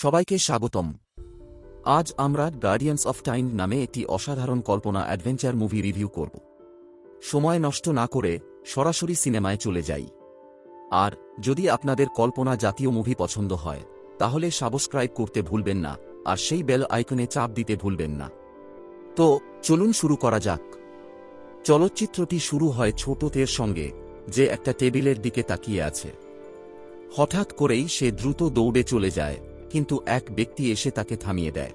সবাইকে স্বাগতম। আজ আমরা গার্ডিয়ান্স অফ টাইম নামে একটি অসাধারণ কল্পনা অ্যাডভেঞ্চার মুভি রিভিউ করব। সময় নষ্ট না করে সরাসরি সিনেমায় চলে যাই। আর যদি আপনাদের কল্পনা জাতীয় মুভি পছন্দ হয় তাহলে সাবস্ক্রাইব করতে ভুলবেন না আর সেই বেল আইকনে চাপ দিতে ভুলবেন না। তো চলুন শুরু করা যাক। চলচ্চিত্রটি শুরু হয় ছোট তের সঙ্গে, যে একটা টেবিলের দিকে তাকিয়ে আছে। হঠাৎ করেই সে দ্রুত দৌড়ে চলে যায়, কিন্তু এক ব্যক্তি এসে তাকে থামিয়ে দেয়।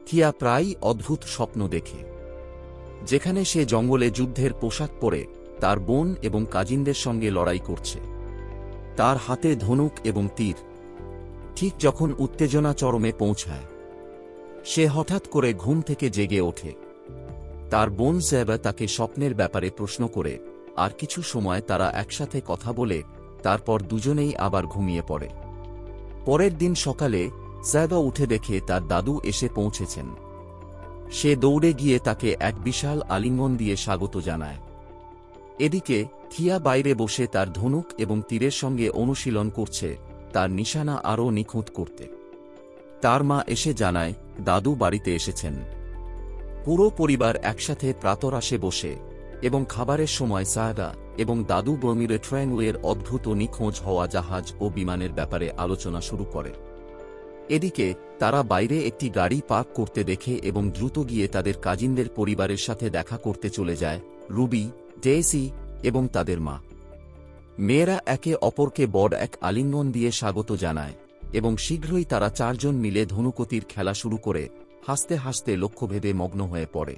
থিয়া প্রায়ই অদ্ভুত স্বপ্ন দেখে, যেখানে সে জঙ্গলে যুদ্ধের পোশাক পরে তার বোন এবং কাজিনদের সঙ্গে লড়াই করছে। তার হাতে ধনুক এবং তীর। ঠিক যখন উত্তেজনা চরমে পৌঁছায়, সে হঠাৎ করে ঘুম থেকে জেগে ওঠে। তার বোন জ্যাবা তাকে স্বপ্নের ব্যাপারে প্রশ্ন করে, আর কিছু সময় তারা একসাথে কথা বলে তারপর দুজনেই আবার ঘুমিয়ে পড়ে। পরের দিন সকালে জ্যাবা উঠে দেখে তার দাদু এসে পৌঁছেছেন। সে দৌড়ে গিয়ে তাকে এক বিশাল আলিঙ্গন দিয়ে স্বাগত জানায়। এদিকে থিয়া বাইরে বসে তার ধনুক এবং তীরের সঙ্গে অনুশীলন করছে, তার নিশানা আরও নিখুঁত করতে। তার মা এসে জানায় দাদু বাড়িতে এসেছেন। পুরো পরিবার একসাথে প্রাতরাশে বসে এবং খাবারের সময় সায়দা এবং দাদু বর্মিরে ট্রেনওয়ের অদ্ভুত ও নিখোঁজ হওয়া জাহাজ ও বিমানের ব্যাপারে আলোচনা শুরু করে। এদিকে তারা বাইরে একটি গাড়ি পার্ক করতে দেখে এবং দ্রুত গিয়ে তাদের কাজিনদের পরিবারের সাথে দেখা করতে চলে যায়, রুবি, ডেইসি এবং তাদের মা। মেয়েরা একে অপরকে বড় এক আলিঙ্গন দিয়ে স্বাগত জানায় এবং শীঘ্রই তারা চারজন মিলে ধনুকতির খেলা শুরু করে হাসতে হাসতে লক্ষ্যভেদে মগ্ন হয়ে পড়ে।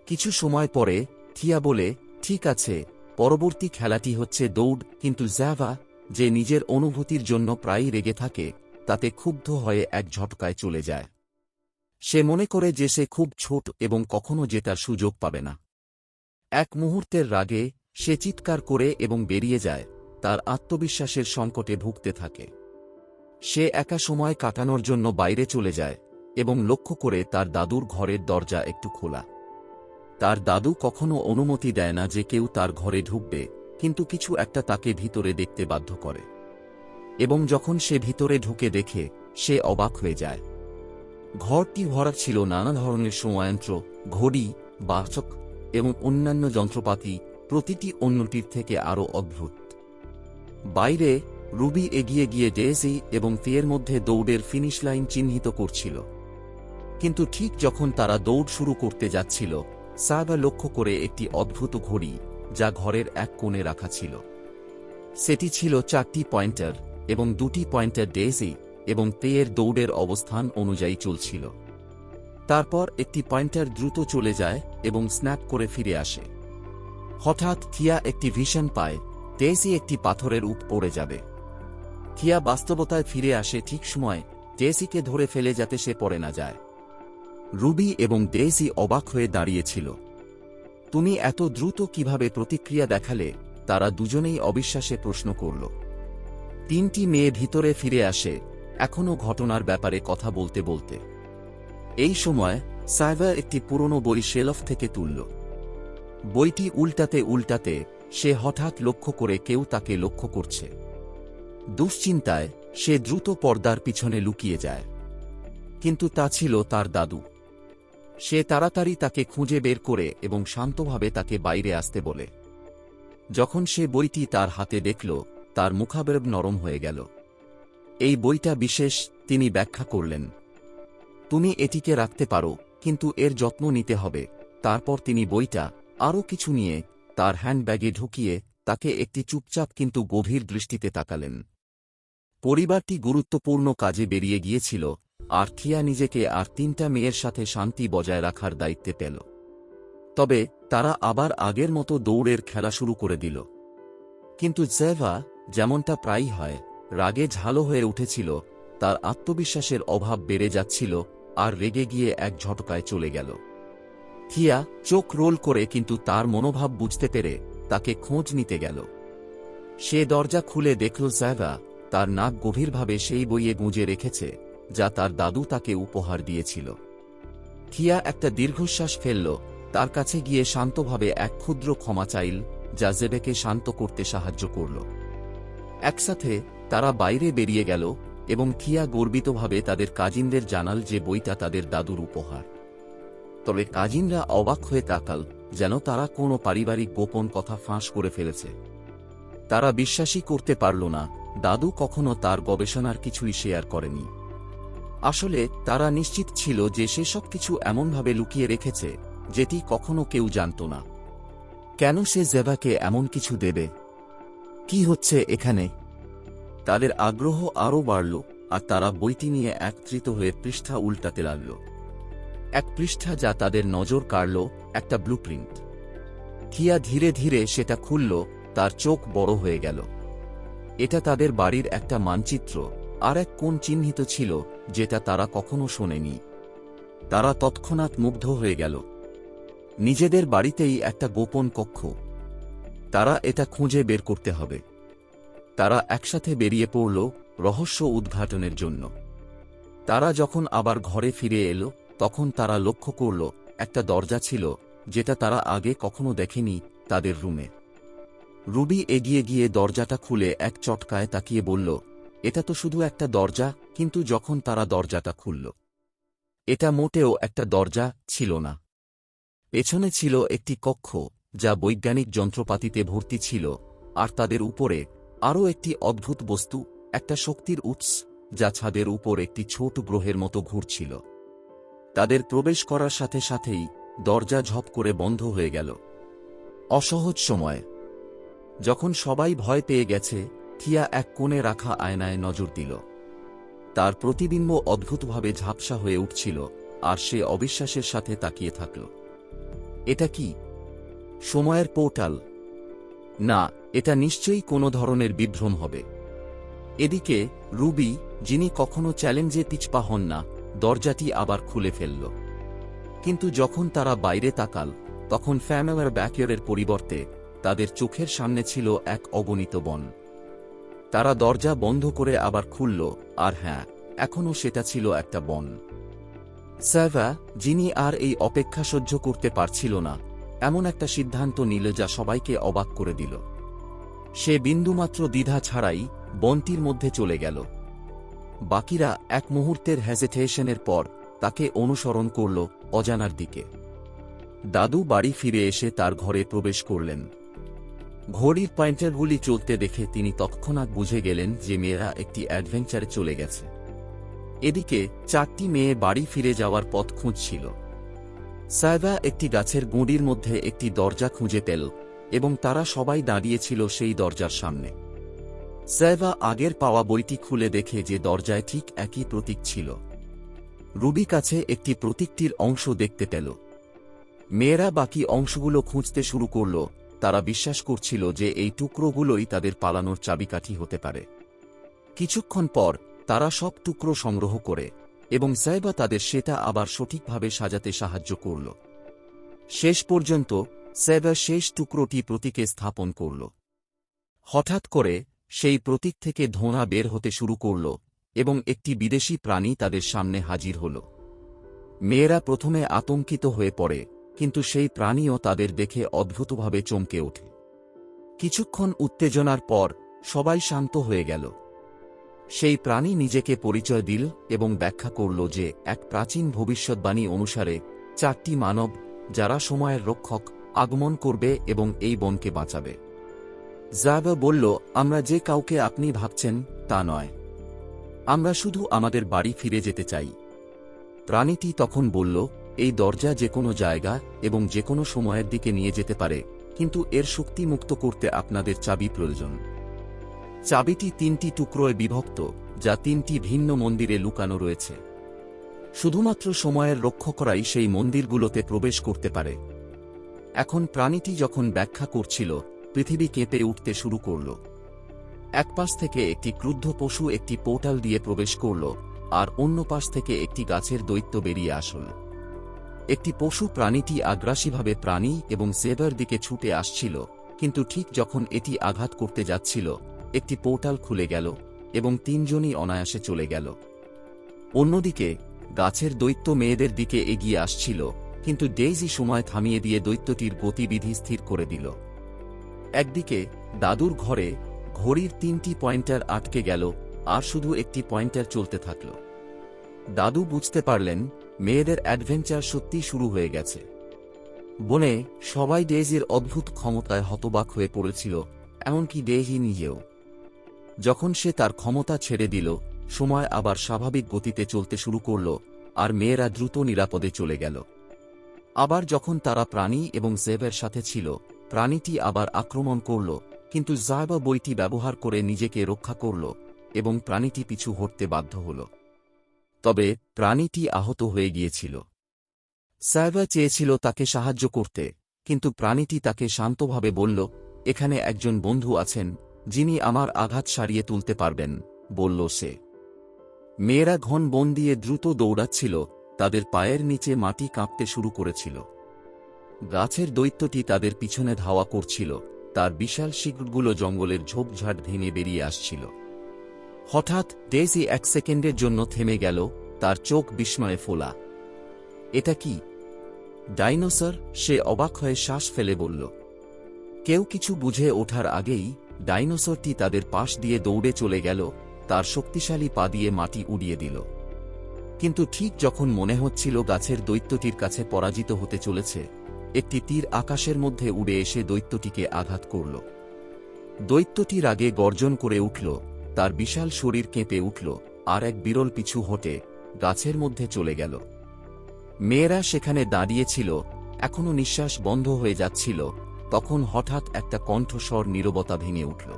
কিছু সময় পরে থিয়া বলে, ঠিক আছে, পরবর্তী খেলাটি হচ্ছে দৌড়। কিন্তু জ্যাভা, যে নিজের অনুভূতির জন্য প্রায়ই রেগে থাকে, তাতে ক্ষুব্ধ হয়ে এক ঝটকায় চলে যায়। সে মনে করে যে সে খুব ছোট এবং কখনো জেতার সুযোগ পাবে না। এক মুহূর্তের রাগে সে চিৎকার করে এবং বেরিয়ে যায়, তার আত্মবিশ্বাসের সংকটে ভুগতে থাকে। সে একা সময় কাটানোর জন্য বাইরে চলে যায় এবং লক্ষ্য করে তার দাদুর ঘরের দরজা একটু খোলা। তার দাদু কখনো অনুমতি দেয় না যে কেউ তার ঘরে ঢুকবে, কিন্তু কিছু একটা তাকে ভিতরে দেখতে বাধ্য করে। এবং যখন সে ভিতরে ঢুকে দেখে, সে অবাক হয়ে যায়। ঘরটি ভরা ছিল নানা ধরনের সময়যন্ত্র, ঘড়ি, বাচক এবং অন্যান্য যন্ত্রপাতি, প্রতিটি অন্যটির থেকে আরও অদ্ভুত। বাইরে রুবি এগিয়ে গিয়ে ডেইসি এবং থিয়ের মধ্যে দৌড়ের ফিনিশ লাইন চিহ্নিত করছিল। কিন্তু ঠিক যখন তারা দৌড় শুরু করতে যাচ্ছিল, সায়বা লক্ষ্য করে একটি অদ্ভুত ঘড়ি, যা ঘরের এক কোণে রাখা ছিল। সেটি ছিল 4টি পয়েন্টার এবং 2টি পয়েন্টার ডেইসি এবং থিয়ের দৌড়ের অবস্থান অনুযায়ী চলছিল। তারপর একটি পয়েন্টার দ্রুত চলে যায় এবং স্ন্যাপ করে ফিরে আসে। হঠাৎ থিয়া একটি ভিশন পায়, ডেইসি একটি পাথরের উপর পড়ে যাবে। থিয়া বাস্তবতায় ফিরে আসে ঠিক সময়, ডেইসিকে ধরে ফেলে যাতে সে পড়ে না যায়। রুবি এবং ডেইসি অবাক হয়ে দাঁড়িয়েছিল। তুমি এত দ্রুত কিভাবে প্রতিক্রিয়া দেখালে? তারা দুজনেই অবিশ্বাসে প্রশ্ন করল। 3টি মেয়ে ভিতরে ফিরে আসে, এখনও ঘটনার ব্যাপারে কথা বলতে বলতে। এই সময় সায়বা একটি পুরনো বই শেলফ থেকে তুলল। বইটি উল্টাতে উল্টাতে সে হঠাৎ লক্ষ্য করে কেউ তাকে লক্ষ্য করছে। দুশ্চিন্তায় সে দ্রুত পর্দার পিছনে লুকিয়ে যায়, কিন্তু তা ছিল তার দাদু। সে তাড়াতাড়ি তাকে খুঁজে বের করে এবং শান্তভাবে তাকে বাইরে আসতে বলে। যখন সে বইটি তার হাতে দেখল, তার মুখাবয়ব নরম হয়ে গেল। এই বইটা বিশেষ, তিনি ব্যাখ্যা করলেন। তুমি এটিকে রাখতে পারো, কিন্তু এর যত্ন নিতে হবে। তারপর তিনি বইটা আরও কিছু নিয়ে তার হ্যান্ডব্যাগে ঢুকিয়ে তাকে একটি চুপচাপ কিন্তু গভীর দৃষ্টিতে তাকালেন। পরিবারটি গুরুত্বপূর্ণ কাজে বেরিয়ে গিয়েছিল, আর থিয়া নিজেকে আর 3টা মেয়ের সাথে শান্তি বজায় রাখার দায়িত্বে পেল। তবে তারা আবার আগের মতো দৌড়ের খেলা শুরু করে দিল। কিন্তু জ্যাভা, যেমনটা প্রায়ই হয়, রাগে ঝালো হয়ে উঠেছিল। তার আত্মবিশ্বাসের অভাব বেড়ে যাচ্ছিল আর রেগে গিয়ে এক ঝটকায় চলে গেল। থিয়া চোখ রোল করে কিন্তু তার মনোভাব বুঝতে পেরে তাকে খোঁজ নিতে গেল। সে দরজা খুলে দেখল জ্যাভা তার নাক গভীরভাবে সেই বইয়ে গুঁজে রেখেছে, যা তার দাদু তাকে উপহার দিয়েছিল। থিয়া একটা দীর্ঘশ্বাস ফেলল, তার কাছে গিয়ে শান্তভাবে এক ক্ষুদ্র ক্ষমা চাইল, যা জেবেকে শান্ত করতে সাহায্য করল। একসাথে তারা বাইরে বেরিয়ে গেল এবং থিয়া গর্বিতভাবে তাদের কাজিনদের জানাল যে বইটা তাদের দাদুর উপহার। তবে কাজিনরা অবাক হয়ে তাকাল, যেন তারা কোনো পারিবারিক গোপন কথা ফাঁস করে ফেলেছে। তারা বিশ্বাসই করতে পারল না দাদু কখনো তার গবেষণার কিছুই শেয়ার করেনি। আসলে তারা নিশ্চিত ছিল যে সে সবকিছু এমনভাবে লুকিয়ে রেখেছে যেটি কখনো কেউ জানত না। কেন সে জেভাকে এমন কিছু দেবে? কি হচ্ছে এখানে? তাদের আগ্রহ আরও বাড়ল, আর তারা বইটি নিয়ে একত্রিত হয়ে পৃষ্ঠা উল্টাতে লাগল। এক পৃষ্ঠা যা তাদের নজর কাড়ল, একটা ব্লুপ্রিন্ট। থিয়া ধীরে ধীরে সেটা খুলল, তার চোখ বড় হয়ে গেল। এটা তাদের বাড়ির একটা মানচিত্র, আর এক কোণ চিহ্নিত ছিল যেটা তারা কখনো শোনেনি। তারা তৎক্ষণাৎ মুগ্ধ হয়ে গেল। নিজেদের বাড়িতেই একটা গোপন কক্ষ। তারা এটা খুঁজে বের করতে হবে। তারা একসাথে বেরিয়ে পড়ল রহস্য উদ্ঘাটনের জন্য। তারা যখন আবার ঘরে ফিরে এলো, তখন তারা লক্ষ্য করল একটা দরজা ছিল যেটা তারা আগে কখনো দেখেনি তাদের রুমে। রুবি এগিয়ে গিয়ে দরজাটা খুলে এক চটকায় তাকিয়ে বলল, এটা তো শুধু একটা দরজা। কিন্তু যখন তারা দরজাটা খুলল, এটা মোটেও একটা দরজা ছিল না। পেছনে ছিল একটি কক্ষ যা বৈজ্ঞানিক যন্ত্রপাতিতে ভর্তি ছিল, আর তাদের উপরে আরও একটি অদ্ভুত বস্তু, একটা শক্তির উৎস যা ছাদের উপর একটি ছোট গ্রহের মতো ঘুরছিল। তাদের প্রবেশ করার সাথে সাথেই দরজা ঝপ করে বন্ধ হয়ে গেল। অসহজ সময়। যখন সবাই ভয় পেয়ে গেছে, থিয়া এক কোণে রাখা আয়নায় নজর দিল। তার প্রতিবিম্ব অদ্ভুতভাবে ঝাপসা হয়ে উঠছিল, আর সে অবিশ্বাসের সাথে তাকিয়ে থাকল। এটা কি সময়ের পোর্টাল? না, এটা নিশ্চয়ই কোনো ধরনের বিভ্রম হবে। এদিকে রুবি, যিনি কখনো চ্যালেঞ্জে পিছপা হন না, দরজাটি আবার খুলে ফেলল। কিন্তু যখন তারা বাইরে তাকাল, তখন ফ্যামিলিয়ার ব্যাকইয়ার্ডের পরিবর্তে তাদের চোখের সামনে ছিল এক অগণিত বন। তারা দরজা বন্ধ করে আবার খুলল, আর হ্যাঁ, এখনও সেটা ছিল একটা বন। সাভা, যিনি আর এই অপেক্ষা সহ্য করতে পারছিল না, এমন একটা সিদ্ধান্ত নিল যা সবাইকে অবাক করে দিল। সে বিন্দুমাত্র দ্বিধা ছাড়াই বনটির মধ্যে চলে গেল। বাকিরা এক মুহূর্তের হেজিটেশনের পর তাকে অনুসরণ করল অজানার দিকে। দাদু বাড়ি ফিরে এসে তার ঘরে প্রবেশ করলেন। ঘড়ির পয়েন্টারগুলি চলতে দেখে তিনি তৎক্ষণাৎ বুঝে গেলেন যে মেয়েরা একটি অ্যাডভেঞ্চারে চলে গেছে। এদিকে 4টি মেয়ে বাড়ি ফিরে যাওয়ার পথ খুঁজছিল। সাইভা একটি গাছের গুঁড়ির মধ্যে একটি দরজা খুঁজে পেল, এবং তারা সবাই দাঁড়িয়েছিল সেই দরজার সামনে। সাইভা আগের পাওয়া বইটি খুলে দেখে যে দরজায় ঠিক একই প্রতীক ছিল। রুবি কাছে একটি প্রতীকটির অংশ দেখতে পেল। মেয়েরা বাকি অংশগুলো খুঁজতে শুরু করল। তারা বিশ্বাস করছিল যে এই টুকরোগুলোই তাদের পালানোর চাবিকাঠি হতে পারে। কিছুক্ষণ পর তারা সব টুকরো সংগ্রহ করে, এবং সাইবা তাদের সেটা আবার সঠিকভাবে সাজাতে সাহায্য করল। শেষ পর্যন্ত সাইবা শেষ টুকরোটি প্রতীকে স্থাপন করল। হঠাৎ করে সেই প্রতীক থেকে ধোঁয়া বের হতে শুরু করল, এবং একটি বিদেশি প্রাণী তাদের সামনে হাজির হল। মেয়েরা প্রথমে আতঙ্কিত হয়ে পড়ে, কিন্তু সেই প্রাণীও তাদের দেখে অদ্ভুতভাবে চমকে ওঠে। কিছুক্ষণ উত্তেজনার পর সবাই শান্ত হয়ে গেল। সেই প্রাণী নিজেকে পরিচয় দিল এবং ব্যাখ্যা করল যে এক প্রাচীন ভবিষ্যদ্বাণী অনুসারে 4টি মানব, যারা সময়ের রক্ষক, আগমন করবে এবং এই বনকে বাঁচাবে। জাবা বলল, আমরা যে কাউকে আপনি ভাবছেন তা নয়। আমরা শুধু আমাদের বাড়ি ফিরে যেতে চাই। প্রাণীটি তখন বলল, এই দরজা যে কোনো জায়গা এবং যে কোনো সময়ের দিকে নিয়ে যেতে পারে, কিন্তু এর শক্তি মুক্ত করতে আপনাদের চাবি প্রয়োজন। চাবিটি 3টি টুকরোয় বিভক্ত, যা 3টি ভিন্ন মন্দিরে লুকানো রয়েছে। শুধুমাত্র সময়ের রক্ষকরাই সেই মন্দিরগুলোতে প্রবেশ করতে পারে। এখন প্রাণীটি যখন ব্যাখ্যা করছিল, পৃথিবী কেঁপে উঠতে শুরু করল। এক পাশ থেকে একটি ক্রুদ্ধ পশু একটি পোর্টাল দিয়ে প্রবেশ করল, আর অন্য পাশ থেকে একটি গাছের দৈত্য বেরিয়ে আসল। একটি পশু প্রাণীটি আগ্রাসীভাবে প্রাণী এবং সেভার দিকে ছুটে আসছিল, কিন্তু ঠিক যখন এটি আঘাত করতে যাচ্ছিল, একটি পোর্টাল খুলে গেল এবং 3জনই অনায়াসে চলে গেল। অন্যদিকে গাছের দৈত্য মেয়েদের দিকে এগিয়ে আসছিল, কিন্তু ডেইজি সময় থামিয়ে দিয়ে দৈত্যটির গতিবিধি স্থির করে দিল। একদিকে দাদুর ঘরে ঘড়ির 3টি পয়েন্টার আটকে গেল, আর শুধু একটি পয়েন্টার চলতে থাকল। দাদু বুঝতে পারলেন মেয়েদের অ্যাডভেঞ্চার সত্যিই শুরু হয়ে গেছে। বনে সবাই ডেইজির অদ্ভুত ক্ষমতায় হতবাক হয়ে পড়েছিল, এমনকি ডেইজি নিজেও। যখন সে তার ক্ষমতা ছেড়ে দিল, সময় আবার স্বাভাবিক গতিতে চলতে শুরু করল, আর মেয়েরা দ্রুত নিরাপদে চলে গেল। আবার যখন তারা প্রাণী এবং জেবের সাথে ছিল, প্রাণীটি আবার আক্রমণ করল, কিন্তু জায়বা বইটি ব্যবহার করে নিজেকে রক্ষা করল এবং প্রাণীটি পিছু হটতে বাধ্য হল। তবে প্রাণীটি আহত হয়ে গিয়েছিল। সাইবা চেয়েছিল তাকে সাহায্য করতে, কিন্তু প্রাণীটি তাকে শান্তভাবে বলল, এখানে একজন বন্ধু আছেন যিনি আমার আঘাত সারিয়ে তুলতে পারবেন, বলল সে। মেয়েরা ঘন বন দিয়ে দ্রুত দৌড়াচ্ছিল, তাদের পায়ের নিচে মাটি কাঁপতে শুরু করেছিল। গাছের দৈত্যটি তাদের পিছনে ধাওয়া করছিল, তার বিশাল শিকড়গুলো জঙ্গলের ঝোপঝাড় ভেঙে বেরিয়ে আসছিল। হঠাৎ ডেইজি 1 সেকেন্ডের জন্য থেমে গেল, তার চোখ বিস্ময়ে ফোলা। এটা কি ডাইনোসর? সে অবাক হয়ে শ্বাস ফেলে বলল। কেউ কিছু বুঝে ওঠার আগেই ডাইনোসরটি তাদের পাশ দিয়ে দৌড়ে চলে গেল, তার শক্তিশালী পা দিয়ে মাটি উড়িয়ে দিল। কিন্তু ঠিক যখন মনে হচ্ছিল গাছের দৈত্যটির কাছে পরাজিত হতে চলেছে, একটি তীর আকাশের মধ্যে উড়ে এসে দৈত্যটিকে আঘাত করল। দৈত্যটি রাগে গর্জন করে উঠল, তার বিশাল শরীর কেঁপে উঠল, আর এক বিরল পিছু হটে গাছের মধ্যে চলে গেল। মেয়েরা সেখানে দাঁড়িয়েছিল, এখনো নিঃশ্বাস বন্ধ হয়ে যাচ্ছিল। তখন হঠাৎ একটা কণ্ঠস্বর নীরবতা ভেঙে উঠল।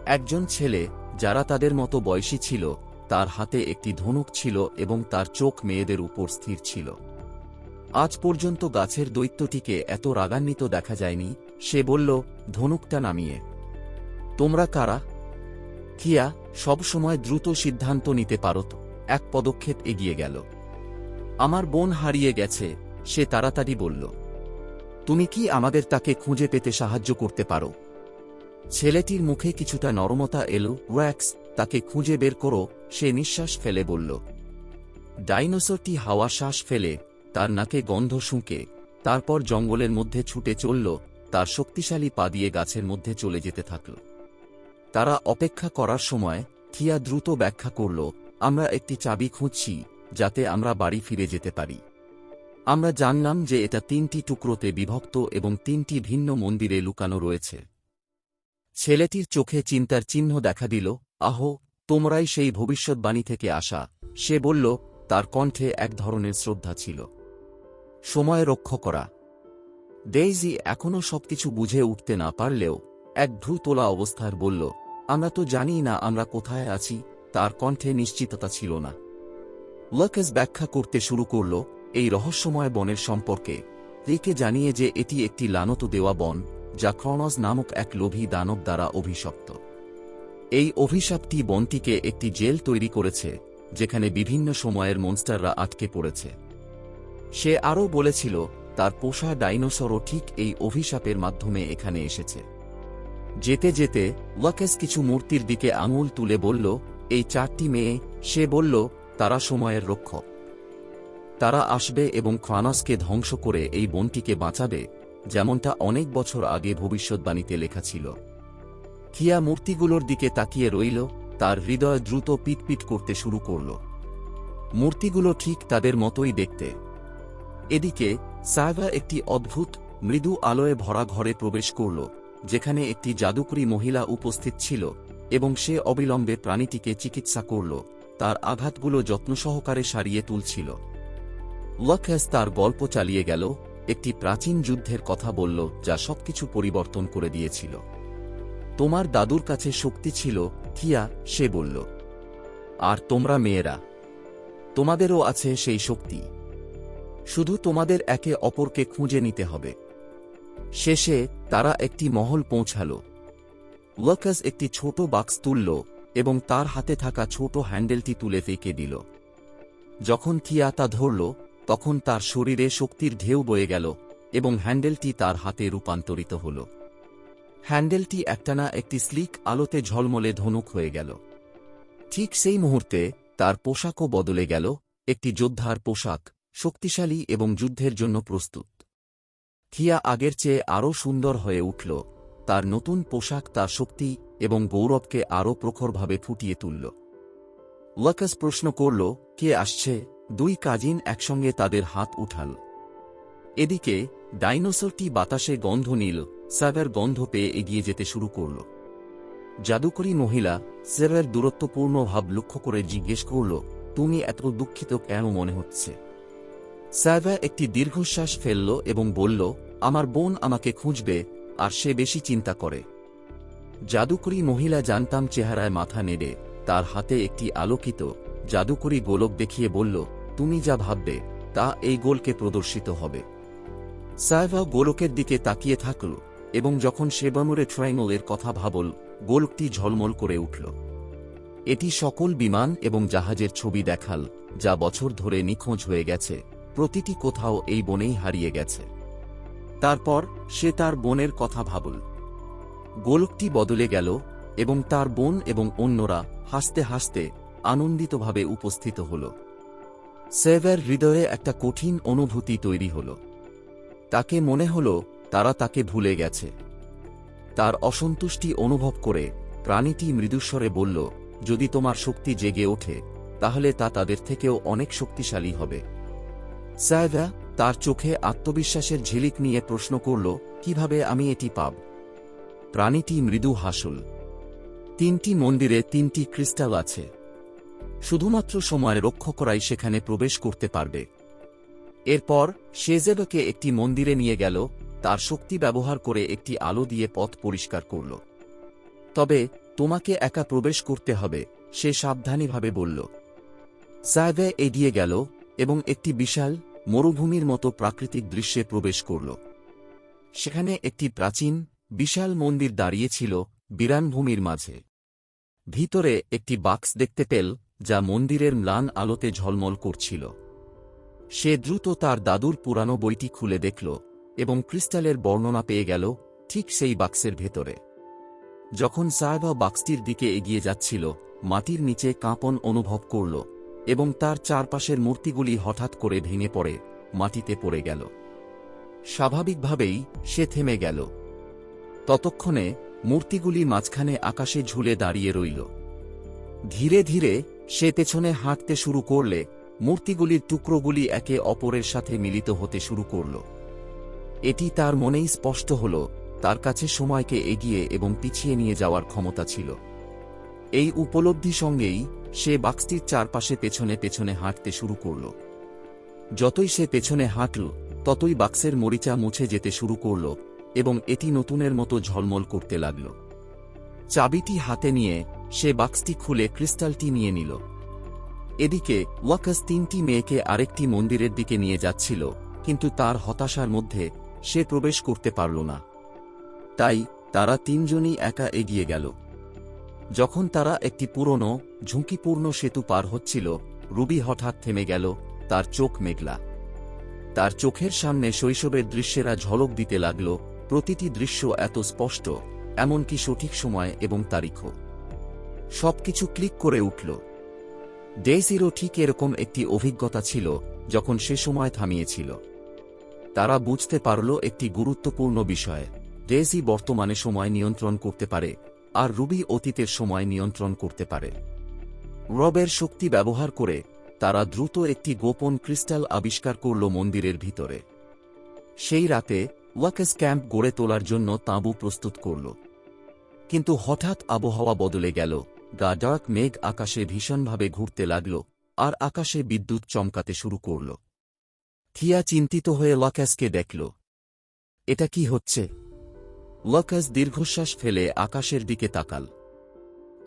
একজন ছেলে, যারা তাদের মতো বয়সী ছিল, তার হাতে একটি ধনুক ছিল এবং তার চোখ মেয়েদের উপর স্থির ছিল। আজ পর্যন্ত গাছের দৈত্যটিকে এত রাগান্বিত দেখা যায়নি। সে বলল, ধনুকটা নামিয়ে। তোমরা কারা? কিয়া, সবসময় দ্রুত সিদ্ধান্ত নিতে পারো তো? এক পদক্ষেপ এগিয়ে গেল। আমার বোন হারিয়ে গেছে, সে তাড়াতাড়ি বলল। তুমি কি আমাদের তাকে খুঁজে পেতে সাহায্য করতে পারো? ছেলেটির মুখে কিছুটা নরমতা এলো। ওয়াক্স, তাকে খুঁজে বের করো, সে নিঃশ্বাস ফেলে বলল। ডাইনোসরটি হাওয়া শ্বাস ফেলে, তার নাকে গন্ধ শুঁকে, তারপর জঙ্গলের মধ্যে ছুটে চলল, তার শক্তিশালী পা দিয়ে গাছের মধ্যে চলে যেতে থাকল। তারা অপেক্ষা করার সময় থিয়া দ্রুত ব্যাখ্যা করল, আমরা একটি চাবি খুঁজছি যাতে আমরা বাড়ি ফিরে যেতে পারি। আমরা জানলাম যে এটা 3টি টুকরোতে বিভক্ত এবং 3টি ভিন্ন মন্দিরে লুকানো রয়েছে। ছেলেটির চোখে চিন্তার চিহ্ন দেখা দিল। আহো, তোমরাই সেই ভবিষ্যৎবাণী থেকে আসা, সে বলল, তার কণ্ঠে এক ধরনের শ্রদ্ধা ছিল। সময় রক্ষা করা। ডেইজি এখনও সবকিছু বুঝে উঠতে না পারলেও এক ভ্রু তোলা অবস্থার বলল, আমরা তো জানি না আমরা কোথায় আছি। তার কণ্ঠে নিশ্চিততা ছিল না। লুকাস ব্যাখ্যা করতে শুরু করল এই রহস্যময় বনের সম্পর্কে, রিকে জানিয়ে যে এটি একটি লানত দেওয়া বন, যা ক্রনস নামক এক লোভী দানব দ্বারা অভিশপ্ত। এই অভিশাপটি বনটিকে একটি জেল তৈরি করেছে, যেখানে বিভিন্ন সময়ের মনস্টাররা আটকে পড়েছে। সে আরও বলেছিল তার পোষা ডাইনোসরও ঠিক এই অভিশাপের মাধ্যমে এখানে এসেছে। যেতে যেতে লুকাস কিছু মূর্তির দিকে আঙুল তুলে বলল, এই 4টি মেয়ে, সে বলল, তারা সময়ের রক্ষক। তারা আসবে এবং ক্রনসকে ধ্বংস করে এই বনটিকে বাঁচাবে, যেমনটা অনেক বছর আগে ভবিষ্যৎবাণীতে লেখা ছিল। কিয়া মূর্তিগুলোর দিকে তাকিয়ে রইল, তার হৃদয় দ্রুত পিটপিট করতে শুরু করল। মূর্তিগুলো ঠিক তাদের মতোই দেখতে। এদিকে সাইবা একটি অদ্ভুত মৃদু আলোয় ভরা ঘরে প্রবেশ করল, যেখানে একটি জাদুকরী মহিলা উপস্থিত ছিল, এবং সে অবিলম্বে প্রাণীটিকে চিকিৎসা করল, তার আঘাতগুলো যত্ন সহকারে সারিয়ে তুলছিল। লুকাস তার গল্প চালিয়ে গেল, একটি প্রাচীন যুদ্ধের কথা বলল যা সবকিছু পরিবর্তন করে দিয়েছিল। তোমার দাদুর কাছে শক্তি ছিল, থিয়া, সে বলল। আর তোমরা মেয়েরা, তোমাদেরও আছে সেই শক্তি। শুধু তোমাদের একে অপরকে খুঁজে নিতে হবে। শেষে তারা একটি মহল পৌঁছাল। লুকাস একটি ছোট বাক্স তুলল এবং তার হাতে থাকা ছোট হ্যান্ডেলটি তুলে ফেঁকে দিল। যখন থিয়া তা ধরল, তখন তার শরীরে শক্তির ঢেউ বয়ে গেল এবং হ্যান্ডেলটি তার হাতে রূপান্তরিত হল। হ্যান্ডেলটি একটানা একটি স্লিক আলোতে ঝলমলে ধনুক হয়ে গেল। ঠিক সেই মুহূর্তে তার পোশাকও বদলে গেল, একটি যোদ্ধার পোশাক, শক্তিশালী এবং যুদ্ধের জন্য প্রস্তুত। থিয়া আগের চেয়ে আরও সুন্দর হয়ে উঠল, তার নতুন পোশাক তার শক্তি এবং গৌরবকে আরও প্রখরভাবে ফুটিয়ে তুলল। লাকাস প্রশ্ন করল, কে আসছে? দুই কাজিন একসঙ্গে তাদের হাত উঠাল। এদিকে ডাইনোসরটি বাতাসে গন্ধ নিল, স্যাভের গন্ধ পেয়ে এগিয়ে যেতে শুরু করল। জাদুকরী মহিলা স্যাভের দূরত্বপূর্ণ ভাব লক্ষ্য করে জিজ্ঞেস করল, তুমি এত দুঃখিত কেন মনে হচ্ছে? স্যাভা একটি দীর্ঘশ্বাস ফেলল এবং বলল, আমার বোন আমাকে খুঁজবে, আর সে বেশি চিন্তা করে। জাদুকরী মহিলা জানতাম চেহারায় মাথা নেড়ে তার হাতে একটি আলোকিত জাদুকরী গোলক দেখিয়ে বলল, তুমি যা ভাববে তা এই গোলকে প্রদর্শিত হবে। সাইভা গোলকের দিকে তাকিয়ে থাকল এবং যখন সে বামুরে ট্রায়াঙ্গলের কথা ভাবল, গোলকটি ঝলমল করে উঠল। এটি সকল বিমান এবং জাহাজের ছবি দেখাল, যা বছর ধরে নিখোঁজ হয়ে গেছে, প্রতিটি কোথাও এই বনেই হারিয়ে গেছে। তারপর সে তার বোনের কথা ভাবল। গোলকটি বদলে গেল এবং তার বোন এবং অন্যরা হাসতে হাসতে আনন্দিতভাবে উপস্থিত হল। সেভের হৃদয়ে একটা কঠিন অনুভূতি তৈরি হল। তাকে মনে হল তারা তাকে ভুলে গেছে। তার অসন্তুষ্টি অনুভব করে প্রাণীটি মৃদুস্বরে বলল, যদি তোমার শক্তি জেগে ওঠে তাহলে তা তাদের থেকেও অনেক শক্তিশালী হবে। সাইভা তার চোখে আত্মবিশ্বাসের ঝিলিক নিয়ে প্রশ্ন করল, কিভাবে আমি এটি পাব? প্রাণীটি মৃদু হাসল। 3টি মন্দিরে 3টি ক্রিস্টাল আছে। শুধুমাত্র সময় রক্ষা করাই সেখানে প্রবেশ করতে পারবে। এরপর শেজেবকে একটি মন্দিরে নিয়ে গেল, তার শক্তি ব্যবহার করে একটি আলো দিয়ে পথ পরিষ্কার করল। তবে তোমাকে একা প্রবেশ করতে হবে, সে সাবধানীভাবে বলল। সাইভা এগিয়ে গেল এবং একটি বিশাল মরুভূমির মতো প্রাকৃতিক দৃশ্যে প্রবেশ করল। সেখানে একটি প্রাচীন বিশাল মন্দির দাঁড়িয়েছিল বিরানভূমির মাঝে। ভিতরে একটি বাক্স দেখতে পেল, যা মন্দিরের ম্লান আলোতে ঝলমল করছিল। সে দ্রুত তার দাদুর পুরানো বইটি খুলে দেখল এবং ক্রিস্টালের বর্ণনা পেয়ে গেল ঠিক সেই বাক্সের ভেতরে। যখন সাইভা বাক্সটির দিকে এগিয়ে যাচ্ছিল, মাটির নিচে কাঁপন অনুভব করল এবং তার চারপাশের মূর্তিগুলি হঠাৎ করে ভেঙে পড়ে মাটিতে পড়ে গেল। স্বাভাবিকভাবেই সে থেমে গেল। ততক্ষণে মূর্তিগুলি মাঝখানে আকাশে ঝুলে দাঁড়িয়ে রইল। ধীরে ধীরে সে পেছনে হাঁটতে শুরু করলে মূর্তিগুলির টুকরোগুলি একে অপরের সাথে মিলিত হতে শুরু করল। এটি তার মনেই স্পষ্ট হল, তার কাছে সময়কে এগিয়ে এবং পিছিয়ে নিয়ে যাওয়ার ক্ষমতা ছিল। এই উপলব্ধি সঙ্গেই সে বাক্সটির চারপাশে পেছনে পেছনে হাঁটতে শুরু করল। যতই সে পেছনে হাঁটল, ততই বাক্সের মরিচা মুছে যেতে শুরু করল এবং এটি নতুনের মতো ঝলমল করতে লাগল। চাবিটি হাতে নিয়ে সে বাক্সটি খুলে ক্রিস্টালটি নিয়ে নিল। এদিকে ওয়াকাস 3টি মেয়েকে আরেকটি মন্দিরের দিকে নিয়ে যাচ্ছিল, কিন্তু তার হতাশার মধ্যে সে প্রবেশ করতে পারল না। তাই তারা 3জনই একা এগিয়ে গেল। যখন তারা একটি পুরনো ঝুঁকিপূর্ণ সেতু পার হচ্ছিল, রুবি হঠাৎ থেমে গেল, তার চোখ মেঘলা। তার চোখের সামনে শৈশবের দৃশ্যেরা ঝলক দিতে লাগল, প্রতিটি দৃশ্য এত স্পষ্ট, এমনকি সঠিক সময় এবং তারিখও। সবকিছু ক্লিক করে উঠল। ডেইজিরও ঠিক এরকম একটি অভিজ্ঞতা ছিল যখন সে সময় থামিয়েছিল। তারা বুঝতে পারল একটি গুরুত্বপূর্ণ বিষয়, ডেইজি বর্তমানে সময় নিয়ন্ত্রণ করতে পারে, আর রুবি অতীতের সময় নিয়ন্ত্রণ করতে পারে। রবের শক্তি ব্যবহার করে তারা দ্রুত একটি গোপন ক্রিস্টাল আবিষ্কার করল মন্দিরের ভিতরে। সেই রাতে ওয়াকাস ক্যাম্প গড়ে তোলার জন্য তাঁবু প্রস্তুত করল। কিন্তু হঠাৎ আবহাওয়া বদলে গেল। ডার্ক মেঘ আকাশে ভীষণভাবে ঘুরতে লাগল, আর আকাশে বিদ্যুৎ চমকাতে শুরু করল। থিয়া চিন্তিত হয়ে ওয়াকাসকে দেখল। এটা কি হচ্ছে? ওয়াকাস দীর্ঘশ্বাস ফেলে আকাশের দিকে তাকাল।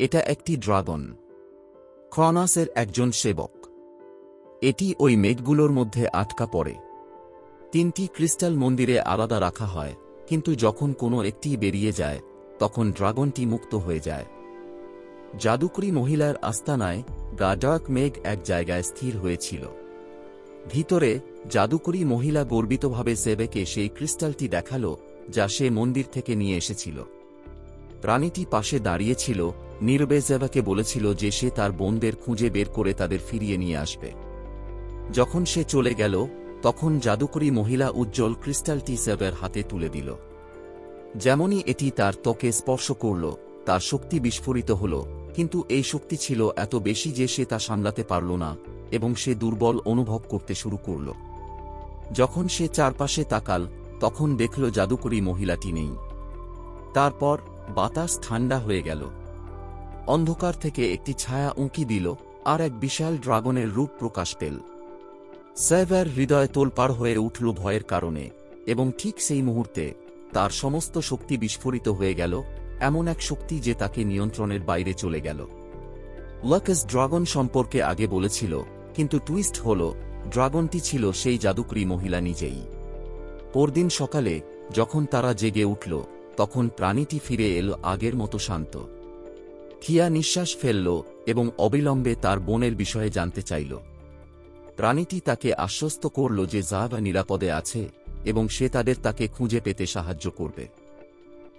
এটা একটি ড্রাগন, ক্রনাসের একজন সেবক। এটি ওই মেঘগুলোর মধ্যে আটকা পড়ে। 3টি ক্রিস্টাল মন্দিরে আলাদা রাখা হয়, কিন্তু যখন কোনো একটি বেরিয়ে যায় তখন ড্রাগনটি মুক্ত হয়ে যায়। জাদুকরী মহিলার আস্তানায় ডার্ক মেঘ এক জায়গায় স্থির হয়েছিল। ভিতরে জাদুকরী মহিলা গর্বিতভাবে সেবেকে সেই ক্রিস্টালটি দেখাল, যা সে মন্দির থেকে নিয়ে এসেছিল। প্রাণীটি পাশে দাঁড়িয়েছিল, নীরবে সেবাকে বলেছিল যে সে তার বোনদের খুঁজে বের করে তাদের ফিরিয়ে নিয়ে আসবে। যখন সে চলে গেল, তখন জাদুকরী মহিলা উজ্জ্বল ক্রিস্টালটি সেবের হাতে তুলে দিল। যেমনই এটি তার ত্বকে স্পর্শ করল, তার শক্তি বিস্ফোরিত হল, কিন্তু এই শক্তি ছিল এত বেশি যে সে তা সামলাতে পারল না এবং সে দুর্বল অনুভব করতে শুরু করল। যখন সে চারপাশে তাকাল, তখন দেখল জাদুকরী মহিলাটি নেই। তারপর বাতাস ঠান্ডা হয়ে গেল। অন্ধকার থেকে একটি ছায়া উঁকি দিল, আর এক বিশাল ড্রাগনের রূপ প্রকাশ পেল। সাইভার হৃদয় তোলপাড় হয়ে উঠল ভয়ের কারণে, এবং ঠিক সেই মুহূর্তে তার সমস্ত শক্তি বিস্ফোরিত হয়ে গেল, এমন এক শক্তি যে তাকে নিয়ন্ত্রণের বাইরে চলে গেল। লাকাস ড্রাগন সম্পর্কে আগে বলেছিল, কিন্তু টুইস্ট হল ড্রাগনটি ছিল সেই জাদুকরী মহিলা নিজেই। পরদিন সকালে যখন তারা জেগে উঠল, তখন প্রাণীটি ফিরে এল আগের মতো শান্ত। থিয়া নিঃশ্বাস ফেলল এবং অবিলম্বে তার বোনের বিষয়ে জানতে চাইল। প্রাণীটি তাকে আশ্বস্ত করল যে জাভা নিরাপদে আছে এবং সে তাকে খুঁজে পেতে সাহায্য করবে।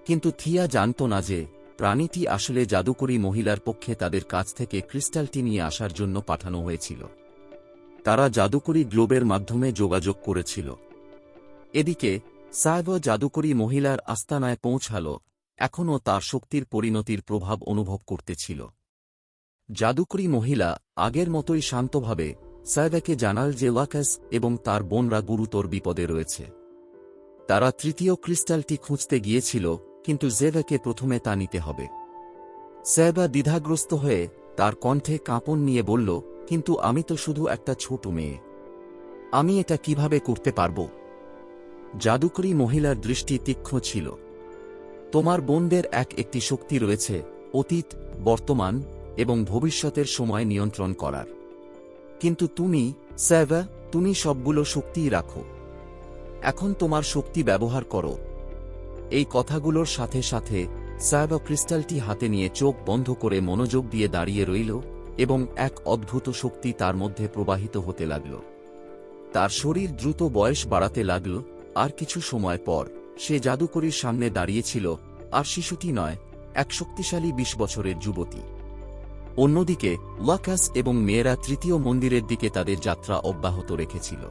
কিন্তু থিয়া জানত না যে প্রাণীটি আসলে জাদুকরী মহিলার পক্ষে তাদের কাছ থেকে ক্রিস্টালটি নিয়ে আসার জন্য পাঠানো হয়েছিল। তারা জাদুকরী গ্লোবের মাধ্যমে যোগাযোগ করেছিল। এদিকে সাইভা জাদুকরী মহিলার আস্তানায় পৌঁছাল, এখনও তার শক্তির পরিণতির প্রভাব অনুভব করতেছিল। জাদুকরী মহিলা আগের মতোই শান্তভাবে সাইভাকে জানাল যে লাকাস এবং তার বোনরা গুরুতর বিপদে রয়েছে। তারা তৃতীয় ক্রিস্টালটি খুঁজতে গিয়েছিল, কিন্তু জেভাকে প্রথমে তা নিতে হবে। সাইভা দ্বিধাগ্রস্ত হয়ে তার কণ্ঠে কাঁপন নিয়ে বলল, কিন্তু আমি তো শুধু একটা ছোট মেয়ে, আমি এটা কিভাবে করতে পারব? জাদুকরী মহিলার দৃষ্টি তীক্ষ্ণ ছিল। তোমার বোনদের একটি শক্তি রয়েছে, অতীত, বর্তমান এবং ভবিষ্যতের সময় নিয়ন্ত্রণ করার। কিন্তু তুমি, সাইভা, তুমি সবগুলো শক্তিই রাখো। এখন তোমার শক্তি ব্যবহার করো। এই কথাগুলোর সাথে সাথে সাইভা ক্রিস্টালটি হাতে নিয়ে চোখ বন্ধ করে মনোযোগ দিয়ে দাঁড়িয়ে রইল, এবং এক অদ্ভুত শক্তি তার মধ্যে প্রবাহিত হতে লাগল। তার শরীর দ্রুত বয়স বাড়াতে লাগল, আর কিছু সময় পর সে জাদুকরীর সামনে দাঁড়িয়েছিল, আর শিশুটি নয়, এক শক্তিশালী 20 বছরের যুবতী। অন্যদিকে লাকাস এবং মেয়েরা তৃতীয় মন্দিরের দিকে তাদের যাত্রা অব্যাহত রেখেছিল।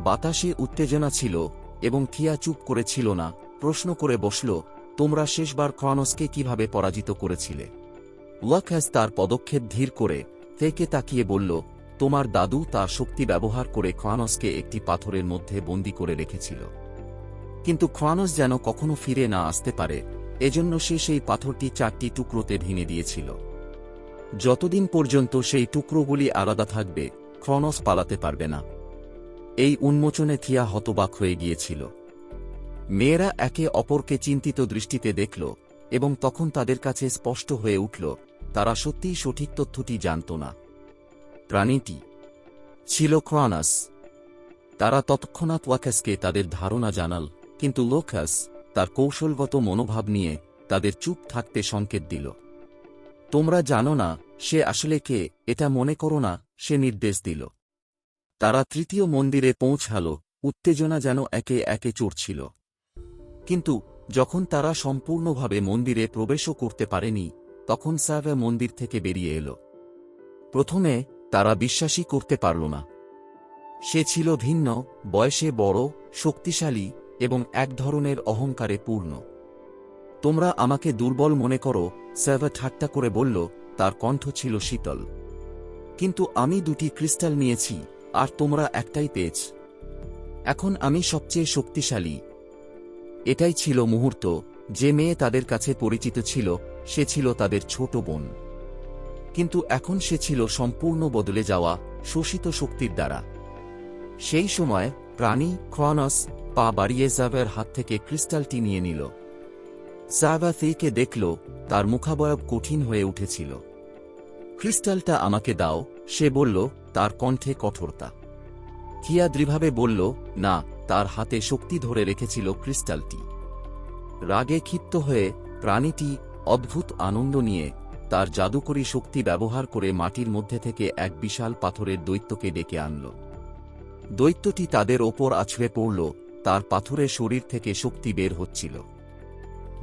বাতাসে উত্তেজনা ছিল, এবং থিয়া চুপ করেছিল না, প্রশ্ন করে বসল, তোমরা শেষবার ক্রনোসকে কিভাবে পরাজিত করেছিলে? লাকাস তার পদক্ষেপ ধীর করে থেকে তাকিয়ে বলল, তোমার দাদু তার শক্তি ব্যবহার করে ক্রনোসকে একটি পাথরের মধ্যে বন্দী করে রেখেছিল। কিন্তু ক্রনোস যেন কখনো ফিরে না আসতে পারে, এজন্য সে সেই পাথরটি 4টি টুকরোতে ভেঙে দিয়েছিল। যতদিন পর্যন্ত সেই টুকরোগুলি আলাদা থাকবে, ক্রনোস পালাতে পারবে না। এই উন্মোচনে থিয়া হতবাক হয়ে গিয়েছিল। মেয়েরা একে অপরকে চিন্তিত দৃষ্টিতে দেখল, এবং তখন তাদের কাছে স্পষ্ট হয়ে উঠল, তারা সত্যিই সঠিক তথ্যটি জানত না। প্রাণীটি ছিল ক্রনোস। তারা তৎক্ষণাৎ লাকাসকে তাদের ধারণা জানাল, কিন্তু লাকাস তার কৌশলগত মনোভাব নিয়ে তাদের চুপ থাকতে সংকেত দিল। তোমরা জানো না সে আসলে কে, এটা মনে করো না, সে নির্দেশ দিল। তারা তৃতীয় মন্দিরে পৌঁছাল, উত্তেজনা যেন একে একে চড়ছিল। কিন্তু যখন তারা সম্পূর্ণভাবে মন্দিরে প্রবেশও করতে পারেনি, তখন সাইভা মন্দির থেকে বেরিয়ে এল। প্রথমে তারা বিশ্বাসই করতে পারল না। সে ছিল ভিন্ন, বয়সে বড়, শক্তিশালী এবং এক ধরনের অহংকারে পূর্ণ। তোমরা আমাকে দুর্বল মনে করো, সাইভা ঠাট্টা করে বলল, তার কণ্ঠ ছিল শীতল। কিন্তু আমি 2টি ক্রিস্টাল নিয়েছি, আর তোমরা একটাই পেয়েছ। এখন আমি সবচেয়ে শক্তিশালী। এটাই ছিল মুহূর্ত, যে মেয়ে তাদের কাছে পরিচিত ছিল, সে ছিল তাদের ছোট বোন। কিন্তু এখন সে ছিল সম্পূর্ণ বদলে যাওয়া, শোষিত শক্তির দ্বারা। সেই সময় প্রাণী ক্রনোস পা বাড়িয়ে জাভার হাত থেকে ক্রিস্টালটি নিয়ে নিল। জাভা থিকে দেখল, তার মুখাবয়ব কঠিন হয়ে উঠেছিল। ক্রিস্টালটা আমাকে দাও, সে বলল, তার কণ্ঠে কঠোরতা। থিয়া দৃঢ়ভাবে বলল, না, তার হাতে শক্তি ধরে রেখেছিল ক্রিস্টালটি। রাগে ক্ষিপ্ত হয়ে প্রাণীটি অদ্ভুত আনন্দ নিয়ে তার জাদুকরী শক্তি ব্যবহার করে মাটির মধ্যে থেকে এক বিশাল পাথরের দৈত্যকে ডেকে আনল। দৈত্যটি তাদের ওপর আছড়ে পড়ল, তার পাথরের শরীর থেকে শক্তি বের হচ্ছিল।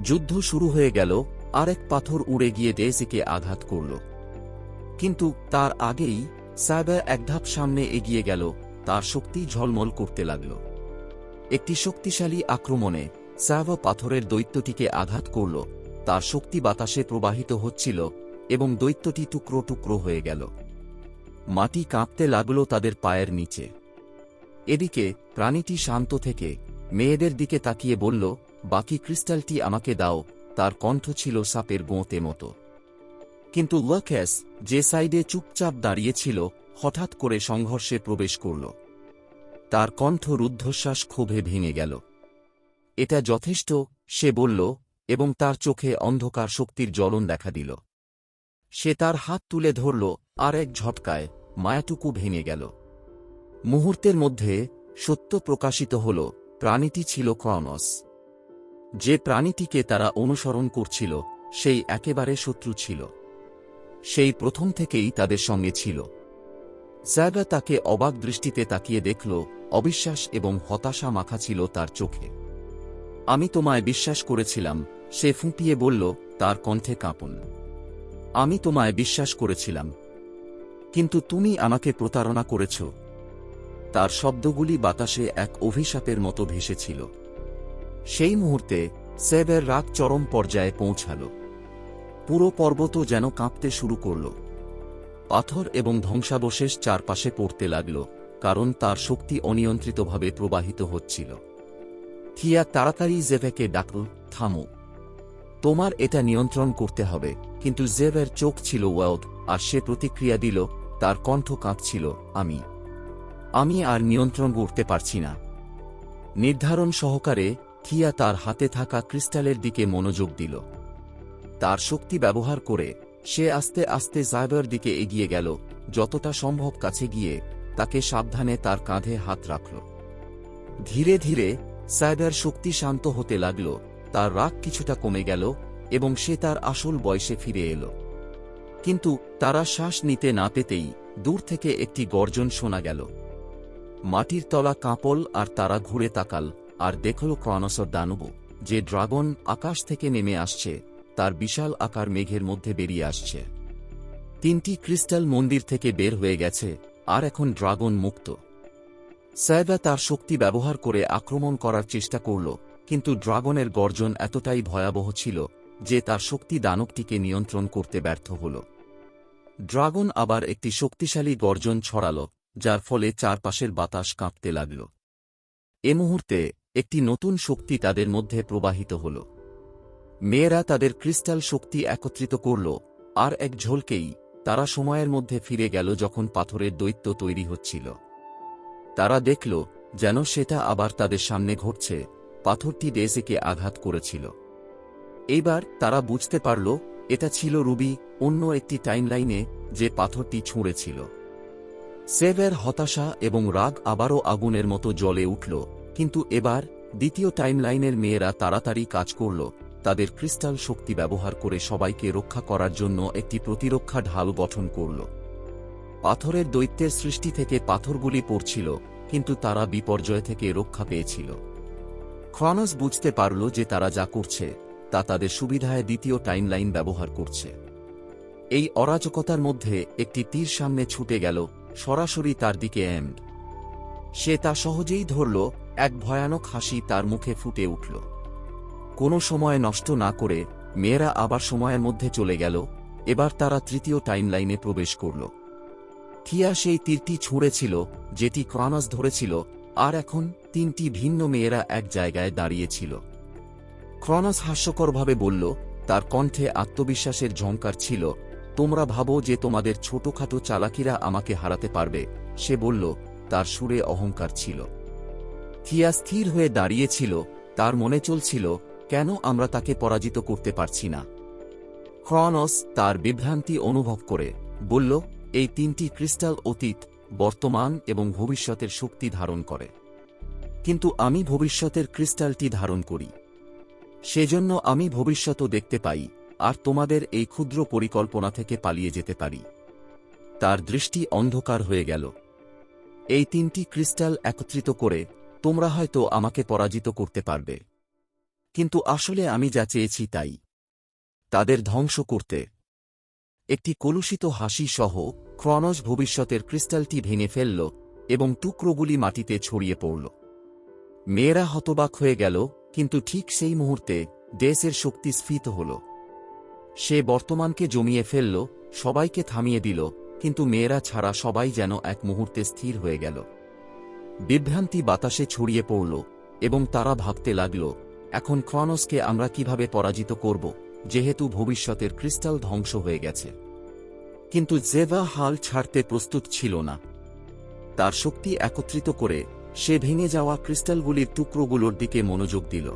যুদ্ধ শুরু হয়ে গেল, আরেক পাথর উড়ে গিয়ে ডেজিকে আঘাত করল। কিন্তু তার আগেই সাইভা এক ধাপ সামনে এগিয়ে গেল, তার শক্তি ঝলমল করতে লাগল। একটি শক্তিশালী আক্রমণে স্যাভ পাথরের দৈত্যটিকে আঘাত করল, তার শক্তি বাতাসে প্রবাহিত হচ্ছিল এবং দৈত্যটি টুকরো টুকরো হয়ে গেল। মাটি কাঁপতে লাগল তাদের পায়ের নিচে। এদিকে প্রাণীটি শান্ত থেকে মেয়েদের দিকে তাকিয়ে বলল, বাকি ক্রিস্টালটি আমাকে দাও। তার কণ্ঠ ছিল সাপের গোঁতে মতো। কিন্তু লুকাস, যে সাইডে চুপচাপ দাঁড়িয়েছিল, হঠাৎ করে সংঘর্ষে প্রবেশ করল। তার কণ্ঠ রুদ্ধশ্বাস ক্ষোভে ভেঙে গেল। এটা যথেষ্ট, সে বলল, এবং তার চোখে অন্ধকার শক্তির জ্বলন দেখা দিল। সে তার হাত তুলে ধরল, আর এক ঝটকায় মায়াটুকু ভেঙে গেল। মুহূর্তের মধ্যে সত্য প্রকাশিত হল, প্রাণীটি ছিল ক্রোনস। যে প্রাণীটিকে তারা অনুসরণ করছিল সেই একেবারে শত্রু ছিল। সেই প্রথম থেকেই তাদের সঙ্গে ছিল। জায়গা তাকে অবাক দৃষ্টিতে তাকিয়ে দেখল, অবিশ্বাস এবং হতাশা মাখা ছিল তার চোখে। আমি তোমায় বিশ্বাস করেছিলাম, সে ফুঁপিয়ে বলল, তার কণ্ঠে কাঁপন। আমি তোমায় বিশ্বাস করেছিলাম, কিন্তু তুমি আমাকে প্রতারণা করেছ। তার শব্দগুলি বাতাসে এক অভিশাপের মতো ভেসেছিল। সেই মুহূর্তে সেবের রাগ চরম পর্যায়ে পৌঁছাল। পুরো পর্বত যেন কাঁপতে শুরু করল। পাথর এবং ধ্বংসাবশেষ চারপাশে পড়তে লাগল, কারণ তার শক্তি অনিয়ন্ত্রিতভাবে প্রবাহিত হচ্ছিল। থিয়া তাড়াতাড়ি জেভেকে ডাকল, থামো, তোমার এটা নিয়ন্ত্রণ করতে হবে। কিন্তু জেভের চোখ ছিল ওয়াউড, আর সে প্রতিক্রিয়া দিল, তার কণ্ঠ কাঁপছিল, আমি আর নিয়ন্ত্রণ করতে পারছি না। নির্ধারণ সহকারে থিয়া তার হাতে থাকা ক্রিস্টালের দিকে মনোযোগ দিল। তার শক্তি ব্যবহার করে সে আস্তে আস্তে জায়বার দিকে এগিয়ে গেল, যতটা সম্ভব কাছে গিয়ে তাকে সাবধানে তার কাঁধে হাত রাখল। ধীরে ধীরে সাইবার শক্তি শান্ত হতে লাগল, তার রাগ কিছুটা কমে গেল এবং সে তার আসল বয়সে ফিরে এল। কিন্তু তারা শ্বাস নিতে না পেতেই দূর থেকে একটি গর্জন শোনা গেল। মাটির তলা কাঁপল, আর তারা ঘুরে তাকাল আর দেখল ক্রোনসের দানব, যে ড্রাগন আকাশ থেকে নেমে আসছে, তার বিশাল আকার মেঘের মধ্যে বেরিয়ে আসছে। তিনটি ক্রিস্টাল মন্দির থেকে বের হয়ে গেছে, আর এখন ড্রাগন মুক্ত। সাইবা তার শক্তি ব্যবহার করে আক্রমণ করার চেষ্টা করল, কিন্তু ড্রাগনের গর্জন এতটাই ভয়াবহ ছিল যে তার শক্তি দানবটিকে নিয়ন্ত্রণ করতে ব্যর্থ হল। ড্রাগন আবার একটি শক্তিশালী গর্জন ছড়াল, যার ফলে চারপাশের বাতাস কাঁপতে লাগল। এ মুহূর্তে একটি নতুন শক্তি তাদের মধ্যে প্রবাহিত হল। মেয়েরা তাদের ক্রিস্টাল শক্তি একত্রিত করল, আর এক ঝলকেই তারা সময়ের মধ্যে ফিরে গেল যখন পাথরের দৈত্য তৈরি হচ্ছিল। তারা দেখল যেন সেটা আবার তাদের সামনে ঘটছে। পাথরটি ডেজেকে আঘাত করেছিল। এইবার তারা বুঝতে পারল এটা ছিল রুবি, অন্য একটি টাইমলাইনে যে পাথরটি ছুঁড়েছিল। সেভের হতাশা এবং রাগ আবারও আগুনের মতো জ্বলে উঠল, কিন্তু এবার দ্বিতীয় টাইমলাইনের মেয়েরা তাড়াতাড়ি কাজ করল। তাদের ক্রিস্টাল শক্তি ব্যবহার করে সবাইকে রক্ষা করার জন্য একটি প্রতিরক্ষা ঢাল গঠন করল। পাথরের দৈত্যের সৃষ্টি থেকে পাথরগুলি পড়ছিল, কিন্তু তারা বিপর্যয় থেকে রক্ষা পেয়েছিল। ক্রোনস বুঝতে পারল যে তারা যা করছে তা তাদের সুবিধায় দ্বিতীয় টাইমলাইন ব্যবহার করছে। এই অরাজকতার মধ্যে একটি তীর সামনে ছুটে গেল, সরাসরি তার দিকে এম। সে তা সহজেই ধরল। এক ভয়ানক হাসি তার মুখে ফুটে উঠল। কোনো সময় নষ্ট না করে মেয়েরা আবার সময়ের মধ্যে চলে গেল। এবার তারা তৃতীয় টাইমলাইনে প্রবেশ করল। থিয়া সেই তীরটি ছুঁড়েছিল যেটি ক্রোনস ধরেছিল, আর এখন তিনটি ভিন্ন মেয়েরা এক জায়গায় দাঁড়িয়েছিল। ক্রোনস হাস্যকরভাবে বলল, তার কণ্ঠে আত্মবিশ্বাসের ঝংকার ছিল, তোমরা ভাবো যে তোমাদের ছোটখাটো চালাকিরা আমাকে হারাতে পারবে? সে বলল, তার সুরে অহংকার ছিল। থিয়া স্থির হয়ে দাঁড়িয়েছিল, তার মনে চলছিল, কেন আমরা তাকে পরাজিত করতে পারছি না। ক্রোনস তার বিভ্রান্তি অনুভব করে বলল, এই তিনটি ক্রিস্টাল অতীত, বর্তমান এবং ভবিষ্যতের শক্তি ধারণ করে, কিন্তু আমি ভবিষ্যতের ক্রিস্টালটি ধারণ করি। সেজন্য আমি ভবিষ্যতও দেখতে পাই, আর তোমাদের এই ক্ষুদ্র পরিকল্পনা থেকে পালিয়ে যেতে পারি। তার দৃষ্টি অন্ধকার হয়ে গেল। এই তিনটি ক্রিস্টাল একত্রিত করে তোমরা হয়তো আমাকে পরাজিত করতে পারবে, কিন্তু আসলে আমি যা চেয়েছি তাই, তাদের ধ্বংস করতে। একটি কলুষিত হাসি সহ ক্রোনস ভবিষ্যতের ক্রিস্টালটি ভেঙে ফেলল এবং টুকরোগুলি মাটিতে ছড়িয়ে পড়ল। মেয়েরা হতবাক হয়ে গেল, কিন্তু ঠিক সেই মুহূর্তে ডেসের শক্তি স্ফীত হল। সে বর্তমানকে জমিয়ে ফেলল, সবাইকে থামিয়ে দিল, কিন্তু মেয়েরা ছাড়া সবাই যেন এক মুহূর্তে স্থির হয়ে গেল। বিভ্রান্তি বাতাসে ছড়িয়ে পড়ল এবং তারা ভাবতে লাগল, এখন ক্রোনোসকে আমরা কিভাবে পরাজিত করব, যেহেতু ভবিষ্যতের ক্রিস্টাল ধ্বংস হয়ে গেছে। কিন্তু জেভা হাল ছাড়তে প্রস্তুত ছিল না। তার শক্তি একত্রিত করে সে ভেঙে যাওয়া ক্রিস্টালগুলির টুকরোগুলোর দিকে মনোযোগ দিল।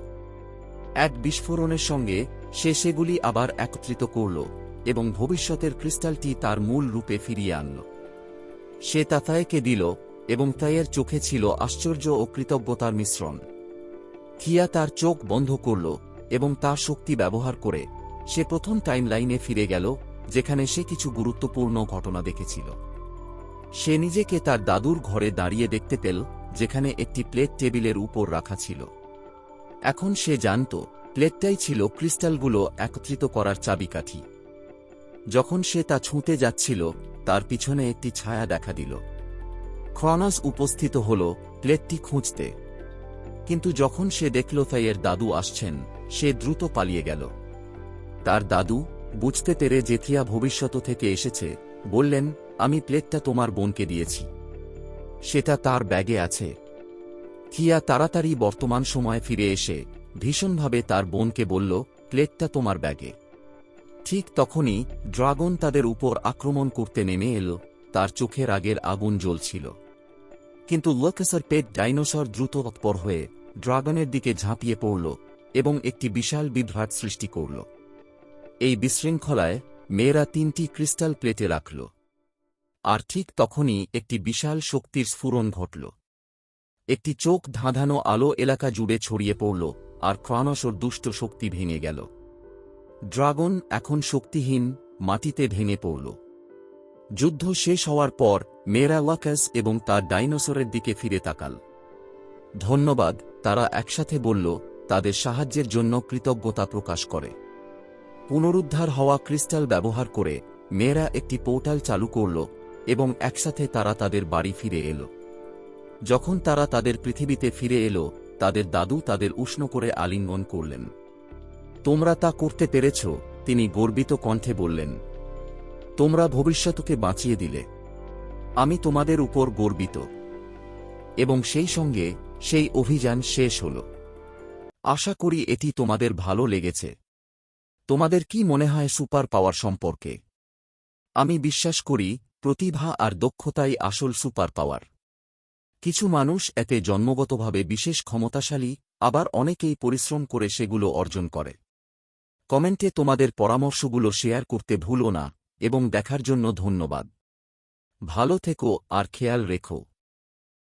এক বিস্ফোরণের সঙ্গে সে সেগুলি আবার একত্রিত করল এবং ভবিষ্যতের ক্রিস্টালটি তার মূল রূপে ফিরিয়ে আনল। সে তা তায়েকে দিল এবং তায়ের চোখে ছিল আশ্চর্য ও কৃতজ্ঞতার মিশ্রণ। থিয়া তার চোখ বন্ধ করল এবং তার শক্তি ব্যবহার করে সে প্রথম টাইমলাইনে ফিরে গেল, যেখানে সে কিছু গুরুত্বপূর্ণ ঘটনা দেখেছিল। সে নিজেকে তার দাদুর ঘরে দাঁড়িয়ে দেখতে পেল, যেখানে একটি প্লেট টেবিলের উপর রাখা ছিল। এখন সে জানত প্লেটটাই ছিল ক্রিস্টালগুলো একত্রিত করার চাবিকাঠি। যখন সে তা ছুঁতে যাচ্ছিল, তার পিছনে একটি ছায়া দেখা দিল। ক্রোনোস উপস্থিত হল প্লেটটি খুঁজতে, কিন্তু যখন সে দেখল তাইয়ের দাদু আসছেন, সে দ্রুত পালিয়ে গেল। তার দাদু, বুঝতে পেরে যে থিয়া ভবিষ্যৎ থেকে এসেছে, বললেন, আমি প্লেটটা তোমার বোনকে দিয়েছি, সেটা তার ব্যাগে আছে। থিয়া তাড়াতাড়ি বর্তমান সময়ে ফিরে এসে ভীষণভাবে তার বোনকে বলল, প্লেটটা তোমার ব্যাগে। ঠিক তখনই ড্রাগন তাদের উপর আক্রমণ করতে নেমে এল। তার চোখে রাগের আগুন জ্বলছিল। কিন্তু লুকাসের পেট ডাইনোসর দ্রুত তৎপর হয়ে ড্রাগনের দিকে ঝাঁপিয়ে পড়ল এবং একটি বিশাল বিভ্রাট সৃষ্টি করল। এই বিশৃঙ্খলায় মেয়েরা 3টি ক্রিস্টাল প্লেটে রাখল। আর ঠিক তখনই একটি বিশাল শক্তির স্ফুরণ ঘটল। একটি চোখ ধাঁধানো আলো এলাকা জুড়ে ছড়িয়ে পড়ল, আর ক্রোনোসের দুষ্ট শক্তি ভেঙে গেল। ড্রাগন এখন শক্তিহীন, মাটিতে ভেঙে পড়ল। যুদ্ধ শেষ হওয়ার পর মেয়েরা লুকাস এবং তার ডাইনোসরের দিকে ফিরে তাকাল। ধন্যবাদ, তারা একসাথে বলল, তাদের সাহায্যের জন্য কৃতজ্ঞতা প্রকাশ করে। পুনরুদ্ধার হওয়া ক্রিস্টাল ব্যবহার করে মেয়েরা একটি পোর্টাল চালু করল এবং একসাথে তারা তাদের বাড়ি ফিরে এল। যখন তারা তাদের পৃথিবীতে ফিরে এল, তাদের দাদু তাদের উষ্ণ করে আলিঙ্গন করলেন। তোমরা তা করতে পেরেছ, তিনি গর্বিত কণ্ঠে বললেন। তোমরা ভবিষ্যৎকে বাঁচিয়ে দিলে। আমি তোমাদের উপর গর্বিত। এবং সেই সঙ্গে সেই অভিযান শেষ হল। আশা করি এটি তোমাদের ভালো লেগেছে। তোমাদের কি মনে হয় সুপার পাওয়ার সম্পর্কে? আমি বিশ্বাস করি প্রতিভা আর দক্ষতাই আসল সুপার পাওয়ার। কিছু মানুষ এতে জন্মগতভাবে বিশেষ ক্ষমতাশালী, আবার অনেকেই পরিশ্রম করে সেগুলো অর্জন করে। কমেন্টে তোমাদের পরামর্শগুলো শেয়ার করতে ভুলো না এবং দেখার জন্য ধন্যবাদ। ভালো থেকো আর খেয়াল রেখো।